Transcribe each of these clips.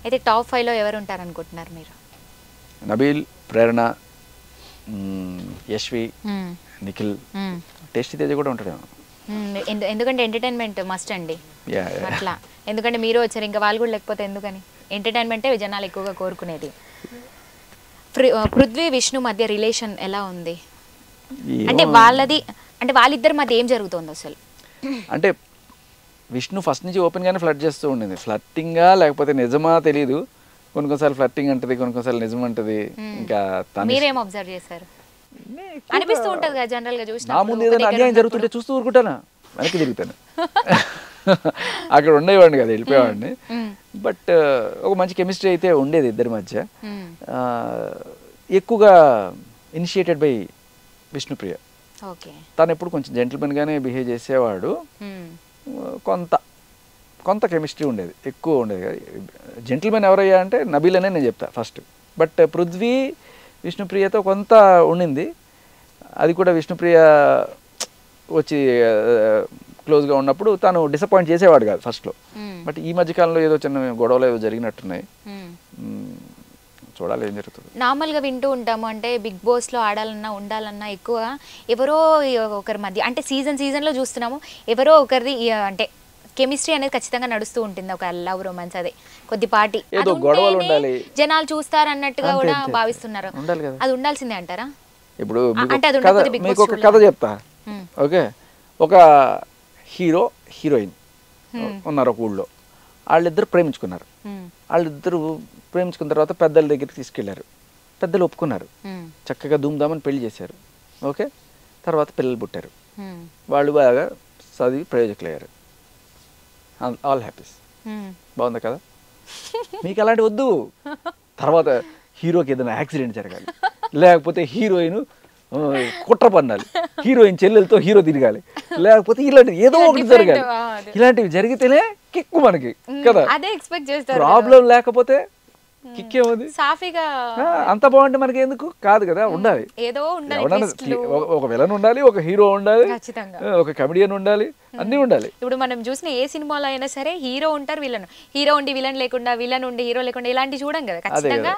అయితే టాప్ 5లో ఎవరు ఉంటారు అనుకుంటున్నారు మీరు? నబీల్, ప్రేరణ, యశ్వి, నిఖిల్, టేస్టీ తేజ కూడా ఉంటాడేమో. ఎందుకంటే ఎంటర్టైన్మెంట్ మస్ట్ అండి అట్లా. ఎందుకంటే మీరు వచ్చారు, ఇంకా వాళ్ళు కూడా లేకపోతే ఎందుకని. ఎంటర్టైన్మెంటే జనాలు ఎక్కువగా కోరుకునేది. పృథ్వీ, విష్ణు మధ్య రిలేషన్ ఎలా ఉంది? అంటే వాళ్ళిద్దరి మధ్య ఏం జరుగుతుంది అసలు? అంటే విష్ణు ఫస్ట్ నుంచి ఓపెన్గానే ఫ్లర్ట్ చేస్తూ ఉండింది. ఫ్లర్టింగా లేకపోతే నిజమా తెలియదు. కొన్నిసార్లు ఫ్లర్టింగ్ అంటది, కొన్నిసార్లు నిజం అంటది. ఇంకా మీరేం అబ్జర్వ్ చేశారు? అనిపిస్తూ ఉంటది కదా జనరల్ గా చూసినా. నా ముందు ఏదైనా అన్యాయం జరుగుతుంటే చూస్తూ ఊరుకుంటానా, వెనక్కి తిరుగుతాను. అక్కడ ఉండేవాడిని కదా, వెళ్ళిపోయేవాడిని. బట్ ఒక మంచి కెమిస్ట్రీ అయితే ఉండేది ఇద్దరి మధ్య. ఎక్కువగా ఇనిషియేటెడ్ బై విష్ణుప్రియ. తను ఎప్పుడు కొంచెం జెంటిల్మెన్గానే బిహేవ్ చేసేవాడు. కొంత కెమిస్ట్రీ ఉండేది, ఎక్కువ ఉండేది. జెంటిల్మెన్ ఎవరయ్యా అంటే నబీల్ అనే నేను చెప్తా ఫస్ట్. బట్ పృథ్వీ విష్ణుప్రియతో కొంత ఉండింది. అది కూడా విష్ణుప్రియ వచ్చి క్లోజ్గా ఉన్నప్పుడు తను డిసప్పాయింట్ చేసేవాడు కాదు ఫస్ట్లో. బట్ ఈ మధ్యకాలంలో ఏదో చిన్న గొడవలు ఏదో జరిగినట్టున్నాయి. చూడాలి ఏం జరుగుతుంది. నార్మల్గా వింటూ ఉంటాము, అంటే బిగ్ బాస్లో ఆడాలన్నా ఉండాలన్నా ఎక్కువ ఎవరో ఒకరి మధ్య, అంటే సీజన్లో చూస్తున్నాము ఎవరో ఒకరిది అంటే కెమిస్ట్రీ అనేది ఖచ్చితంగా నడుస్తూ ఉంటుంది. ఒక లవ్ రొమాన్స్ అదే కొద్దిపాటి జనాలు చూస్తారు అన్నట్టుగా కూడా భావిస్తున్నారు. అది ఉండాల్సిందే అంటారా? ఇప్పుడు మీకు ఒక కథ చెప్తా. ఓకే, ఒక హీరో హీరోయిన్ ఉన్నారు ఒక ఊళ్ళో. వాళ్ళిద్దరు ప్రేమించుకున్నారు. వాళ్ళిద్దరు ప్రేమించుకున్న తర్వాత పెద్దల దగ్గరికి తీసుకెళ్లారు. పెద్దలు ఒప్పుకున్నారు, చక్కగా ధూమ్ధామని పెళ్లి చేశారు. ఓకే, తర్వాత పిల్లలు పుట్టారు. వాళ్ళు బాగా చదివి ప్రయోజకులయ్యారు. All happies. బాగుంది కదా? మీకు అలాంటి వద్దు. తర్వాత హీరోకి ఏదైనా యాక్సిడెంట్ జరగాలి, లేకపోతే హీరోయిన్ కుట్ర పన్నాలి, హీరోయిన్ చెల్లెలతో హీరో తిరగాలి, లేకపోతే ఇలాంటివి ఏదో ఒకటి జరగాలి. ఇలాంటివి జరిగితేనే కిక్కు మనకి కదా. ప్రాబ్లం లేకపోతే కిక్కేముంది? సాఫీగా అంత బాగుంటే మనకి ఎందుకు కాదు కదా. ఉండాలి, ఒక విలన్ ఉండాలి, ఒక హీరో ఉండాలి, ఒక కమెడియన్ ఉండాలి, అన్నీ ఉండాలి. ఇప్పుడు మనం చూసిన ఏ సినిమాలో అయినా సరే హీరో ఉంటారు, విలన్, హీరో ఉండి విలన్ లేకుండా, విలన్ ఉండి హీరో లేకుండా, ఇలాంటివి చూడం కదా. ఖచ్చితంగా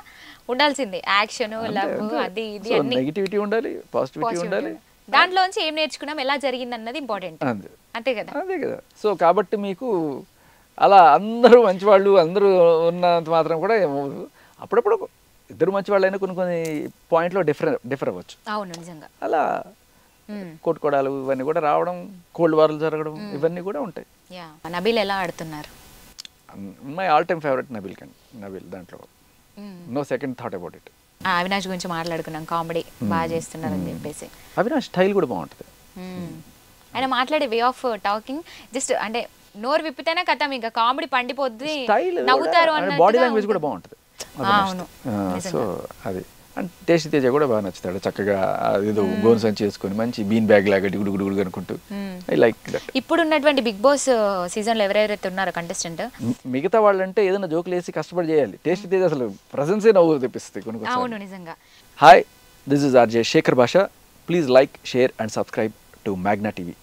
ఉండాల్సిందే యాక్షన్, లవ్, అది ఇది అన్ని. నెగటివిటీ ఉండాలి, పాజిటివిటీ ఉండాలి. దాంట్లోంచి ఏం నేర్చుకున్నాం, ఎలా జరిగింది అన్నది ఇంపార్టెంట్. అంతే కదా. అదే కదా. సో కాబట్టి మీకు అలా అందరూ మంచివాళ్ళు అందరూ ఉన్నంత మాత్రం కూడా ఏమవుదు. అప్పుడప్పుడు ఇద్దరు మంచివాళ్ళైనా కొన్ని పాయింట్లో డిఫర్ అవ్వచ్చు. అవును, నిజంగా. అలా కొట్టుకోవడాలు ఇవన్నీ కూడా రావడం, కోల్డ్ వార్లు జరగడం, ఇవన్నీ కూడా ఉంటాయి. నబీల్ ఎలా ఆడుతున్నారు? My all time favourite Nabeel. దాంట్లో no second thought about it. Avinash గురించి మాట్లాడుకున్నాం, కామెడీ బాగా చేస్తున్నారని చెప్పేసి. అవినాష్ స్టైల్ కూడా బాగుంటుంది. ఆయన మాట్లాడే వే ఆఫ్ టాకింగ్ జస్ట్ అంటే నోరు విప్పితేనే కథ, ఇంకా కామెడీ పండిపోద్ది, నవ్వుతారు అన్న బాడీ లాంగ్వేజ్ కూడా బాగుంటుంది. సో అది అండ్ టేస్టీ తేజ కూడా బాగా నచ్చుతాడు. చక్కగా ఏదో గోన్ సంచి చేసుకొని మంచి బీన్ బ్యాగ్ లాగా గుడుగుడు అనుకుంటూ. I like that. ఇప్పుడు ఉన్నటువంటి బిగ్ బాస్ సీజన్లో ఎవరెవరైతే ఉన్నారో కంటెస్టెంట్, మిగతా వాళ్ళంటే ఏదైనా జోకులు వేసి కష్టపడి చేయాలి. టేస్టీ తేజ అసలు ప్రెజెన్సే నవ్వు తెప్పిస్తుంది కొన్ని. అవును, నిజంగా. Hi, this is RJ Shekhar Bhasha. Please like, share and subscribe to Magna TV.